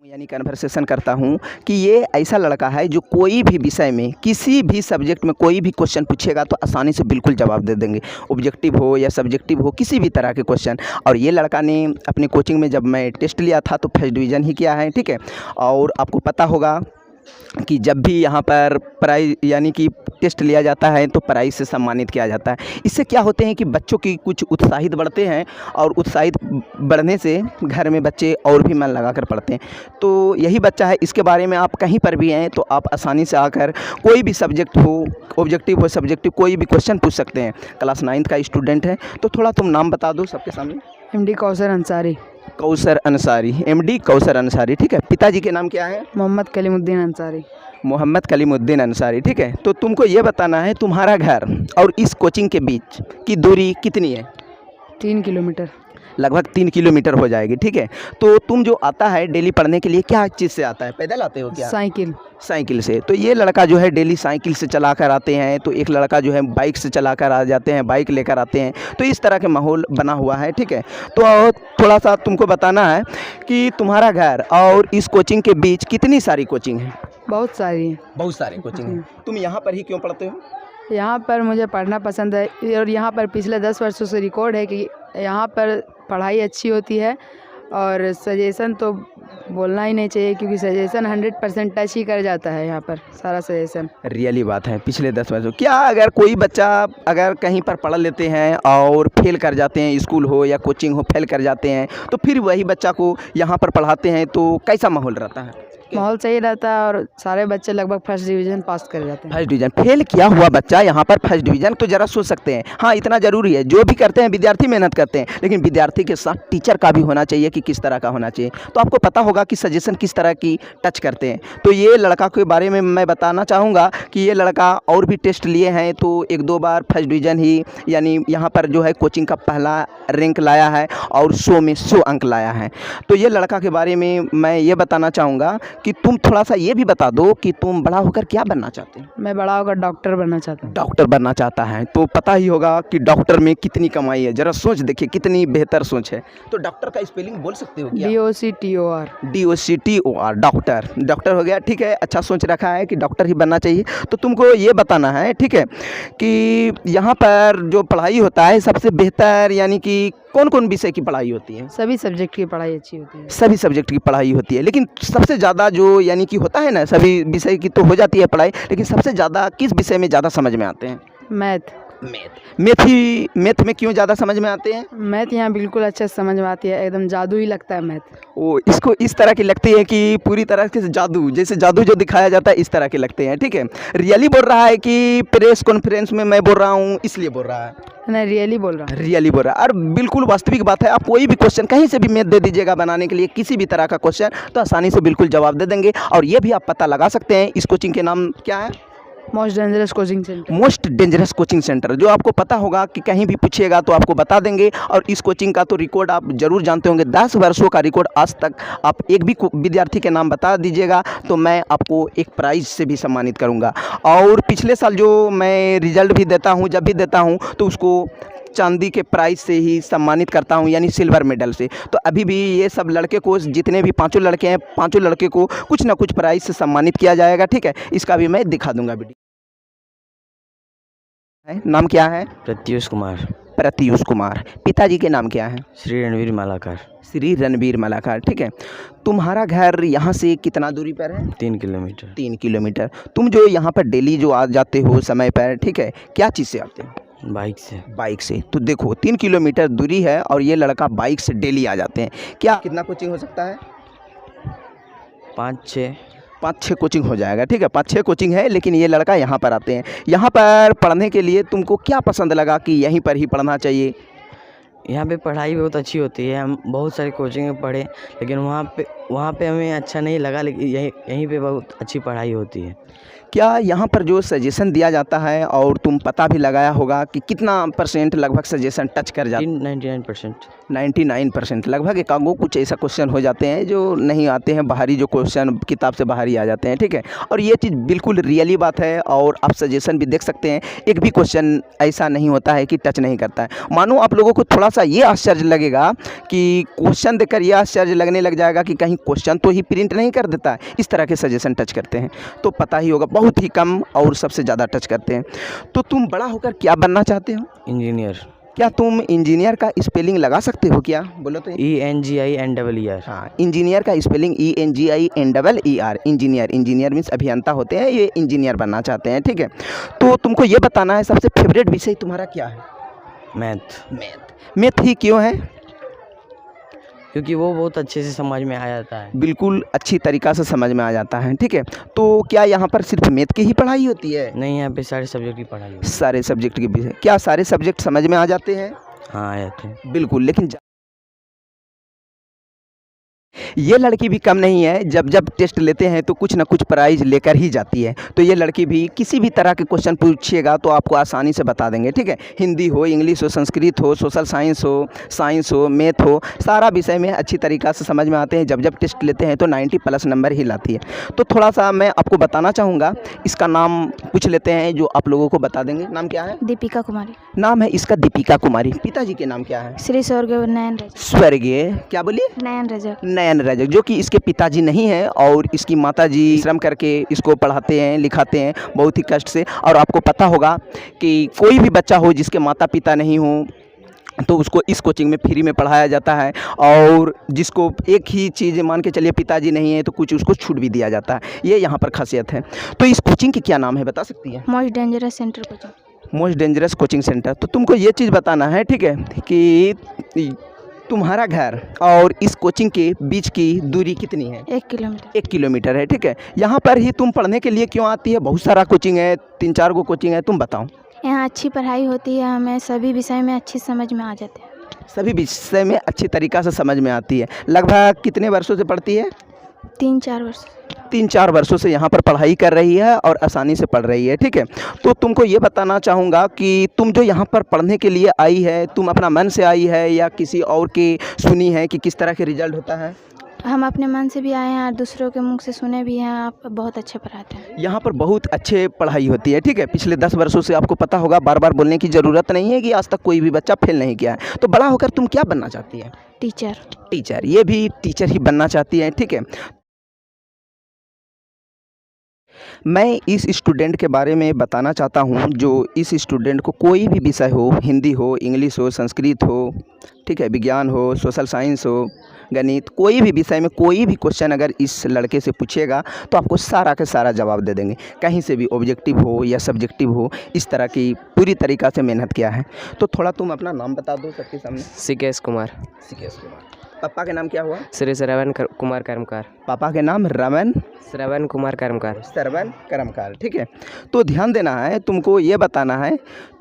यानी कन्वर्सेशन करता हूँ कि ये ऐसा लड़का है जो कोई भी विषय में किसी भी सब्जेक्ट में कोई भी क्वेश्चन पूछेगा तो आसानी से बिल्कुल जवाब दे देंगे, ऑब्जेक्टिव हो या सब्जेक्टिव हो, किसी भी तरह के क्वेश्चन। और ये लड़का ने अपनी कोचिंग में जब मैं टेस्ट लिया था तो फर्स्ट डिवीज़न ही किया है, ठीक है। और आपको पता होगा कि जब भी यहाँ पर प्राइज़ यानी कि टेस्ट लिया जाता है तो प्राइज़ से सम्मानित किया जाता है। इससे क्या होते हैं कि बच्चों की कुछ उत्साहित बढ़ते हैं और उत्साहित बढ़ने से घर में बच्चे और भी मन लगाकर पढ़ते हैं। तो यही बच्चा है, इसके बारे में आप कहीं पर भी हैं तो आप आसानी से आकर कोई भी सब्जेक्ट हो, ऑब्जेक्टिव हो, सब्जेक्टिव, कोई भी क्वेश्चन पूछ सकते हैं। क्लास 9th का स्टूडेंट है, तो थोड़ा तुम नाम बता दो सबके सामने। एमडी कौसर अंसारी। कौसर अंसारी, एमडी कौसर अंसारी, ठीक है। पिताजी के नाम क्या है? मोहम्मद कलीमुद्दीन अंसारी। मोहम्मद कलीमुद्दीन अंसारी, ठीक है। तो तुमको ये बताना है तुम्हारा घर और इस कोचिंग के बीच की दूरी कितनी है? 3 किलोमीटर। लगभग 3 किलोमीटर हो जाएगी, ठीक है। तो तुम जो आता है डेली पढ़ने के लिए क्या चीज़ से आता है? पैदल आते हो क्या? साइकिल। साइकिल से। तो ये लड़का जो है डेली साइकिल से चला कर आते हैं, तो एक लड़का जो है बाइक से चला कर आ जाते हैं, बाइक लेकर आते हैं। तो इस तरह के माहौल बना हुआ है, ठीक है। तो थोड़ा सा तुमको बताना है कि तुम्हारा घर और इस कोचिंग के बीच कितनी सारी कोचिंग है? बहुत सारी हैं। बहुत सारी कोचिंग है। तुम यहाँ पर ही क्यों पढ़ते हो? यहाँ पर मुझे पढ़ना पसंद है और यहाँ पर पिछले 10 वर्षों से रिकॉर्ड है कि यहाँ पर पढ़ाई अच्छी होती है और सजेशन तो बोलना ही नहीं चाहिए क्योंकि सजेशन 100% टच ही कर जाता है यहाँ पर सारा सजेशन। रियली बात है। पिछले 10 वर्षों क्या अगर कोई बच्चा अगर कहीं पर पढ़ लेते हैं और फेल कर जाते हैं, स्कूल हो या कोचिंग हो, फेल कर जाते हैं, तो फिर वही बच्चा को यहाँ पर पढ़ाते हैं तो कैसा माहौल रहता है? माहौल सही रहता है और सारे बच्चे लगभग फर्स्ट डिवीज़न पास कर जाते हैं। फर्स्ट डिवीज़न फेल किया हुआ बच्चा यहाँ पर फर्स्ट डिवीज़न तो ज़रा सोच सकते हैं। हाँ, इतना ज़रूरी है, जो भी करते हैं विद्यार्थी मेहनत करते हैं, लेकिन विद्यार्थी के साथ टीचर का भी होना चाहिए कि किस तरह का होना चाहिए। तो आपको पता होगा कि सजेशन किस तरह की टच करते हैं। तो ये लड़का के बारे में मैं बताना चाहूँगा कि ये लड़का और भी टेस्ट लिए हैं तो 1-2 बार फर्स्ट डिवीज़न ही यानी यहाँ पर जो है कोचिंग का पहला रैंक लाया है और 100 में 100 अंक लाया है। तो ये लड़का के बारे में मैं ये बताना चाहूँगा कि तुम थोड़ा सा ये भी बता दो कि तुम बड़ा होकर क्या बनना चाहते हो? मैं बड़ा होकर डॉक्टर बनना चाहता हूँ। डॉक्टर बनना चाहता है, तो पता ही होगा कि डॉक्टर में कितनी कमाई है। ज़रा सोच देखिए कितनी बेहतर सोच है। तो डॉक्टर का स्पेलिंग बोल सकते हो क्या? DOCTOR। DOCTOR, doctor. डॉक्टर हो गया, ठीक है। अच्छा सोच रखा है कि डॉक्टर ही बनना चाहिए। तो तुमको ये बताना है, ठीक है, कि यहाँ पर जो पढ़ाई होता है सबसे बेहतर यानी कि कौन कौन विषय की पढ़ाई होती है? सभी सब्जेक्ट की पढ़ाई अच्छी होती है। सभी सब्जेक्ट की पढ़ाई होती है, लेकिन सबसे ज़्यादा जो यानी कि होता है ना, सभी विषय की तो हो जाती है पढ़ाई, लेकिन सबसे ज़्यादा किस विषय में ज़्यादा समझ में आते हैं? मैथ। मैथ में क्यों ज़्यादा समझ में आते हैं? मैथ यहाँ बिल्कुल अच्छा समझ में आती है, एकदम जादू ही लगता है मैथ। वो इसको इस तरह की लगती है कि पूरी तरह से जादू, जैसे जादू जो दिखाया जाता है इस तरह के लगते हैं, ठीक है। रियली बोल रहा है कि प्रेस कॉन्फ्रेंस में मैं बोल रहा हूँ इसलिए बोल रहा है? नहीं, रियली बोल रहा हूँ। रियली बोल रहा है। और बिल्कुल वास्तविक बात है। आप कोई भी क्वेश्चन कहीं से भी मैथ दे दीजिएगा बनाने के लिए, किसी भी तरह का क्वेश्चन, तो आसानी से बिल्कुल जवाब दे देंगे। और ये भी आप पता लगा सकते हैं इस कोचिंग के नाम क्या है? Most dangerous coaching centre. Most dangerous coaching centre, जो आपको पता होगा कि कहीं भी पूछिएगा तो आपको बता देंगे। और इस कोचिंग का तो रिकॉर्ड आप जरूर जानते होंगे, 10 वर्षों का रिकॉर्ड। आज तक आप एक भी विद्यार्थी के नाम बता दीजिएगा तो मैं आपको एक प्राइज़ से भी सम्मानित करूंगा। और पिछले साल जो मैं रिजल्ट भी देता हूं, जब भी देता हूं तो उसको चांदी के प्राइज़ से ही सम्मानित करता हूं, यानी सिल्वर मेडल से। तो अभी भी ये सब लड़के को, जितने भी 5 लड़के हैं, 5 लड़के को कुछ ना कुछ प्राइज़ से सम्मानित किया जाएगा, ठीक है। इसका भी मैं दिखा दूंगा वीडियो। नाम क्या है? प्रत्युष कुमार। प्रत्युष कुमार। पिताजी के नाम क्या है? श्री रणवीर मालाकार। श्री रणवीर मालाकार, ठीक है। तुम्हारा घर यहाँ से कितना दूरी पर है? 3 किलोमीटर। 3 किलोमीटर। तुम जो यहाँ पर डेली जो आ जाते हो समय पर, ठीक है, क्या चीज़ से आते हो? बाइक से। बाइक से। तो देखो 3 किलोमीटर दूरी है और ये लड़का बाइक से डेली आ जाते हैं। क्या कितना कोचिंग हो सकता है? 5-6 कोचिंग हो जाएगा, ठीक है। 5-6 कोचिंग है, लेकिन ये लड़का यहाँ पर आते हैं। यहाँ पर पढ़ने के लिए तुमको क्या पसंद लगा कि यहीं पर ही पढ़ना चाहिए? यहाँ पे पढ़ाई बहुत अच्छी होती है। हम बहुत सारे कोचिंग में पढ़े, लेकिन वहाँ पे हमें अच्छा नहीं लगा, लेकिन यहीं पे बहुत अच्छी पढ़ाई होती है। क्या यहाँ पर जो सजेशन दिया जाता है, और तुम पता भी लगाया होगा कि कितना % लगभग सजेशन टच कर जाता है? 99%। 99% लगभग। एकागो कुछ ऐसा क्वेश्चन हो जाते हैं जो नहीं आते हैं, बाहरी जो क्वेश्चन किताब से बाहर ही आ जाते हैं, ठीक है। और ये चीज़ बिल्कुल रियली बात है। और आप सजेशन भी देख सकते हैं, एक भी क्वेश्चन ऐसा नहीं होता है कि टच नहीं करता है। मानो आप लोगों को थोड़ा सा ये आश्चर्य लगेगा कि क्वेश्चन देखकर ये आश्चर्य लगने लग जाएगा कि कहीं कहीं क्वेश्चन तो ही प्रिंट नहीं कर देता है, इस तरह के सजेशन टच करते हैं। तो पता ही होगा बहुत ही कम और सबसे ज़्यादा टच करते हैं। तो तुम बड़ा होकर क्या बनना चाहते हो? इंजीनियर। क्या तुम इंजीनियर का स्पेलिंग लगा सकते हो क्या? बोलो तो। ENGINER। हाँ, इंजीनियर का spelling ENGINER। Engineer, engineer means अभियंता होते हैं, ये इंजीनियर बनना चाहते हैं, ठीक है। तो तुमको ये बताना है सबसे फेवरेट विषय तुम्हारा क्या है? मैथ। मैथ ही क्यों है? क्योंकि वो बहुत अच्छे से समझ में आ जाता है। बिल्कुल अच्छी तरीक़ा से समझ में आ जाता है, ठीक है। तो क्या यहाँ पर सिर्फ मैथ की ही पढ़ाई होती है? नहीं, यहाँ पे सारे सब्जेक्ट की पढ़ाई होती है। सारे सब्जेक्ट की भी है। क्या सारे सब्जेक्ट समझ में आ जाते हैं? हाँ, आ जाते हैं। बिल्कुल, लेकिन ये लड़की भी कम नहीं है, जब जब टेस्ट लेते हैं तो कुछ ना कुछ प्राइज़ लेकर ही जाती है। तो ये लड़की भी किसी भी तरह के क्वेश्चन पूछिएगा तो आपको आसानी से बता देंगे, ठीक है। हिंदी हो, इंग्लिश हो, संस्कृत हो, सोशल साइंस हो, मैथ हो, सारा विषय में अच्छी तरीक़ा से समझ में आते हैं। जब जब टेस्ट लेते हैं तो 90+ नंबर ही लाती है। तो थोड़ा सा मैं आपको बताना चाहूँगा, इसका नाम पूछ लेते हैं जो आप लोगों को बता देंगे। नाम क्या है? दीपिका कुमारी। नाम है इसका दीपिका कुमारी। पिताजी के नाम क्या है? श्री स्वर्गीय नयन रजक। स्वर्गीय क्या बोलिए? नयन रजक। नयन रजक, जो कि इसके पिताजी नहीं हैं और इसकी माताजी श्रम करके इसको पढ़ाते हैं, लिखाते हैं बहुत ही कष्ट से। और आपको पता होगा कि कोई भी बच्चा हो जिसके माता पिता नहीं हों तो उसको इस कोचिंग में फ्री में पढ़ाया जाता है। और जिसको एक ही चीज़ मान के चलिए पिताजी नहीं है तो कुछ उसको छूट भी दिया जाता है। ये यहाँ पर खासियत है। तो इस कोचिंग की क्या नाम है बता सकती हैं? Most dangerous centre coaching. Most dangerous coaching centre. तो तुमको ये चीज़ बताना है, ठीक है, कि तुम्हारा घर और इस कोचिंग के बीच की दूरी कितनी है? 1 किलोमीटर। 1 किलोमीटर है, ठीक है। यहाँ पर ही तुम पढ़ने के लिए क्यों आती है? बहुत सारा कोचिंग है, 3-4 गो कोचिंग है, तुम बताओ। यहाँ अच्छी पढ़ाई होती है, हमें सभी विषय में अच्छी समझ में आ जाते हैं। सभी विषय में अच्छी तरीक़ा से समझ में आती है। लगभग कितने वर्षों से पढ़ती है? 3-4 वर्ष। 3-4 वर्षों से यहाँ पर पढ़ाई कर रही है और आसानी से पढ़ रही है, ठीक है। तो तुमको ये बताना चाहूँगा कि तुम जो यहाँ पर पढ़ने के लिए आई है, तुम अपना मन से आई है या किसी और की सुनी है कि किस तरह के रिजल्ट होता है? हम अपने मन से भी आए हैं और दूसरों के मुख से सुने भी हैं, आप बहुत अच्छे पढ़ाते हैं। यहाँ पर बहुत अच्छे पढ़ाई होती है, ठीक है। पिछले 10 वर्षों से आपको पता होगा, बार बार बोलने की ज़रूरत नहीं है कि आज तक कोई भी बच्चा फेल नहीं किया है। तो बड़ा होकर तुम क्या बनना चाहती है? टीचर। टीचर, ये भी टीचर ही बनना चाहती है, ठीक है। मैं इस स्टूडेंट के बारे में बताना चाहता हूँ, जो इस स्टूडेंट को कोई भी विषय हो, हिंदी हो, इंग्लिश हो, संस्कृत हो, ठीक है, विज्ञान हो, सोशल साइंस हो, गणित, कोई भी विषय में कोई भी क्वेश्चन अगर इस लड़के से पूछेगा तो आपको सारा का सारा जवाब दे देंगे। कहीं से भी ऑब्जेक्टिव हो या सब्जेक्टिव हो, इस तरह की पूरी तरीक़ा से मेहनत किया है। तो थोड़ा तुम अपना नाम बता दो सबके सामने। सिकेश कुमार। सिकेश कुमार। पापा के नाम क्या हुआ? श्री श्रवण कुमार कर्मकार। पापा के नाम श्रवण कुमार कर्मकार। श्रवण कर्मकार, ठीक है। तो ध्यान देना है, तुमको ये बताना है,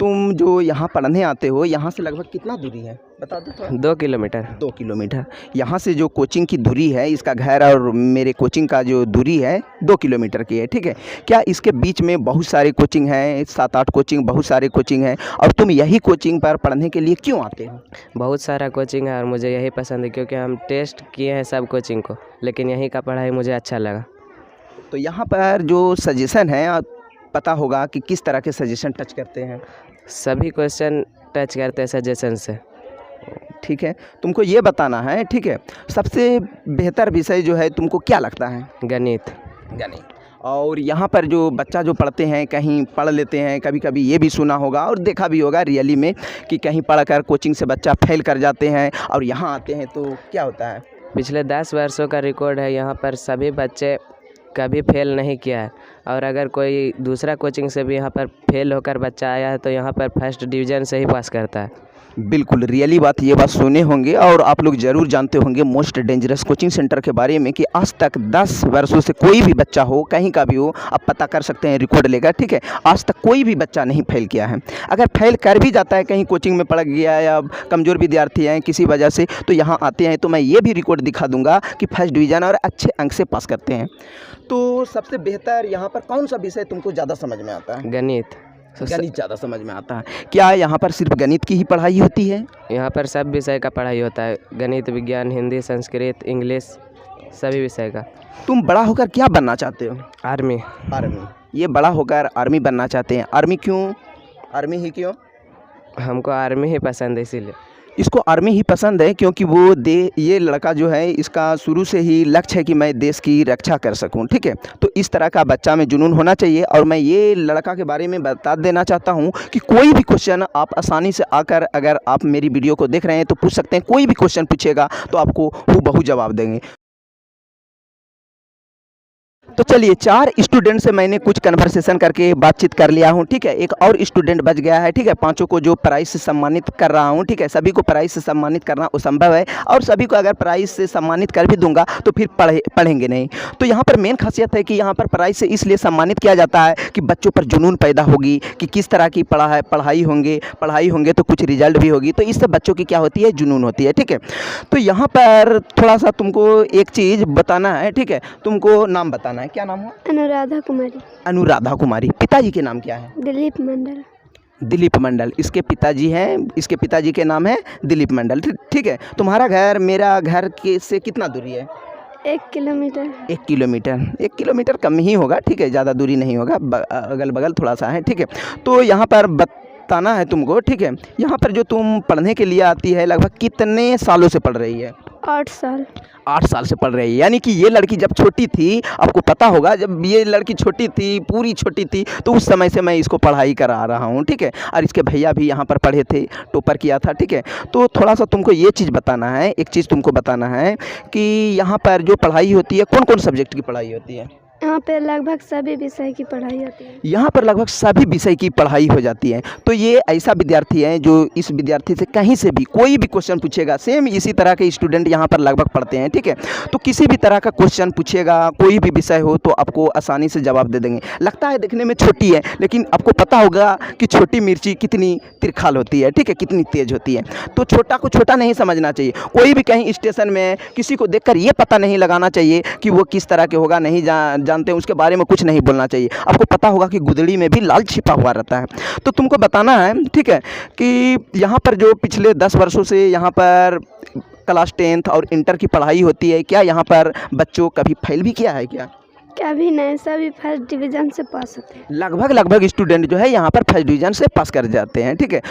तुम जो यहाँ पढ़ने आते हो, यहाँ से लगभग कितना दूरी है बता दो थोड़ा। 2 किलोमीटर। 2 किलोमीटर। यहाँ से जो कोचिंग की दूरी है, इसका घर और मेरे कोचिंग का जो दूरी है 2 किलोमीटर की है, ठीक है। क्या इसके बीच में बहुत सारे कोचिंग हैं, 7-8 कोचिंग, बहुत सारे कोचिंग हैं, और तुम यही कोचिंग पर पढ़ने के लिए क्यों आते हो? बहुत सारा कोचिंग है और मुझे यही पसंद है, क्योंकि हम टेस्ट किए हैं सब कोचिंग को, लेकिन यहीं का पढ़ाई मुझे अच्छा लगा। तो यहाँ पर जो सजेशन है, पता होगा कि किस तरह के सजेशन टच करते हैं। सभी क्वेश्चन टच करते हैं सजेशन से, ठीक है। तुमको ये बताना है, ठीक है, सबसे बेहतर विषय जो है तुमको क्या लगता है? गणित। गणित। और यहाँ पर जो बच्चा जो पढ़ते हैं, कहीं पढ़ लेते हैं, कभी कभी ये भी सुना होगा और देखा भी होगा रियली में कि कहीं पढ़कर कोचिंग से बच्चा फेल कर जाते हैं और यहाँ आते हैं तो क्या होता है? पिछले 10 वर्षों का रिकॉर्ड है, यहाँ पर सभी बच्चे कभी फेल नहीं किया है। और अगर कोई दूसरा कोचिंग से भी यहाँ पर फेल होकर बच्चा आया है तो यहाँ पर फर्स्ट डिवीज़न से ही पास करता है। बिल्कुल रियली बात, ये बात सुने होंगे और आप लोग ज़रूर जानते होंगे मोस्ट डेंजरस कोचिंग सेंटर के बारे में कि आज तक 10 वर्षों से कोई भी बच्चा हो, कहीं का भी हो, आप पता कर सकते हैं, रिकॉर्ड लेगा, ठीक है। आज तक कोई भी बच्चा नहीं फेल किया है। अगर फेल कर भी जाता है, कहीं कोचिंग में पढ़ गया या कमज़ोर विद्यार्थी हैं किसी वजह से, तो यहाँ आते हैं तो मैं ये भी रिकॉर्ड दिखा दूँगा कि फर्स्ट डिवीज़न और अच्छे अंक से पास करते हैं। तो सबसे बेहतर यहाँ पर कौन सा विषय तुमको ज़्यादा समझ में आता है? गणित। गणित ज़्यादा समझ में आता है। क्या यहाँ पर सिर्फ गणित की ही पढ़ाई होती है? यहाँ पर सब विषय का पढ़ाई होता है, गणित, विज्ञान, हिंदी, संस्कृत, इंग्लिश, सभी विषय का। तुम बड़ा होकर क्या बनना चाहते हो? आर्मी। आर्मी। ये बड़ा होकर आर्मी बनना चाहते हैं। आर्मी क्यों? आर्मी ही क्यों? हमको आर्मी ही पसंद है इसीलिए। इसको आर्मी ही पसंद है क्योंकि वो ये लड़का जो है इसका शुरू से ही लक्ष्य है कि मैं देश की रक्षा कर सकूं, ठीक है। तो इस तरह का बच्चा में जुनून होना चाहिए। और मैं ये लड़का के बारे में बता देना चाहता हूं कि कोई भी क्वेश्चन आप आसानी से आकर अगर आप मेरी वीडियो को देख रहे हैं तो पूछ सकते हैं। कोई भी क्वेश्चन पूछेगा तो आपको हूबहू जवाब देंगे। तो चलिए 4 स्टूडेंट से मैंने कुछ कन्वर्सेशन करके बातचीत कर लिया हूँ, ठीक है। एक और स्टूडेंट बच गया है, ठीक है। 5 को जो प्राइज़ से सम्मानित कर रहा हूँ, ठीक है। सभी को प्राइज़ से सम्मानित करना असंभव है और सभी को अगर प्राइज़ से सम्मानित कर भी दूंगा तो फिर पढ़ेंगे नहीं। तो यहाँ पर मेन खासियत है कि यहाँ पर प्राइज़ से इसलिए सम्मानित किया जाता है कि बच्चों पर जुनून पैदा होगी कि किस तरह की पढ़ाई होंगे तो कुछ रिजल्ट भी होगी। तो इससे बच्चों की क्या होती है, जुनून होती है, ठीक है। तो यहाँ पर थोड़ा सा तुमको एक चीज़ बताना है, ठीक है। तुमको नाम बताना है, क्या नाम है? अनुराधा कुमारी। अनुराधा कुमारी। पिताजी के नाम क्या है? दिलीप मंडल। दिलीप मंडल इसके पिताजी हैं। इसके पिताजी के नाम है दिलीप मंडल, ठीक है। तुम्हारा घर मेरा घर के से कितना दूरी है? 1 किलोमीटर। 1 किलोमीटर। 1 किलोमीटर कम ही होगा, ठीक है, ज़्यादा दूरी नहीं होगा, अगल बगल थोड़ा सा है, ठीक है। तो यहाँ पर बताना है तुमको, ठीक है। यहाँ पर जो तुम पढ़ने के लिए आती है लगभग कितने सालों से पढ़ रही है? 8 साल। 8 साल से पढ़ रही है। यानी कि ये लड़की जब छोटी थी, आपको पता होगा जब ये लड़की छोटी थी, पूरी छोटी थी, तो उस समय से मैं इसको पढ़ाई करा रहा हूँ, ठीक है। और इसके भैया भी यहाँ पर पढ़े थे, टॉपर किया था, ठीक है। तो थोड़ा सा तुमको ये चीज़ बताना है, एक चीज़ तुमको बताना है कि यहाँ पर जो पढ़ाई होती है कौन कौन सब्जेक्ट की पढ़ाई होती है? यहाँ पे लगभग सभी विषय की पढ़ाई होती है। यहाँ पर लगभग सभी विषय की पढ़ाई हो जाती है। तो ये ऐसा विद्यार्थी है जो इस विद्यार्थी से कहीं से भी कोई भी क्वेश्चन पूछेगा, सेम इसी तरह के स्टूडेंट यहाँ पर लगभग पढ़ते हैं, ठीक है। तो किसी भी तरह का क्वेश्चन पूछेगा, कोई भी विषय हो तो आपको आसानी से जवाब दे देंगे। लगता है देखने में छोटी है, लेकिन आपको पता होगा कि छोटी मिर्ची कितनी तिरखाल होती है, ठीक है, कितनी तेज होती है। तो छोटा को छोटा नहीं समझना चाहिए। कोई भी कहीं स्टेशन में किसी को देखकर ये पता नहीं लगाना चाहिए कि वो किस तरह के होगा, नहीं जानते हैं, उसके बारे में कुछ नहीं बोलना चाहिए। आपको पता होगा कि गुदड़ी में भी लाल छिपा हुआ रहता है। तो तुमको बताना है, ठीक है, कि यहाँ पर जो पिछले 10 वर्षों से यहाँ पर क्लास 10th और इंटर की पढ़ाई होती है, क्या यहाँ पर बच्चों कभी फेल भी किया है क्या? कभी नहीं, सभी फर्स्ट डिवीज़न से पास होते हैं। लगभग स्टूडेंट जो है यहाँ पर फर्स्ट डिवीज़न से पास कर जाते हैं, ठीक है।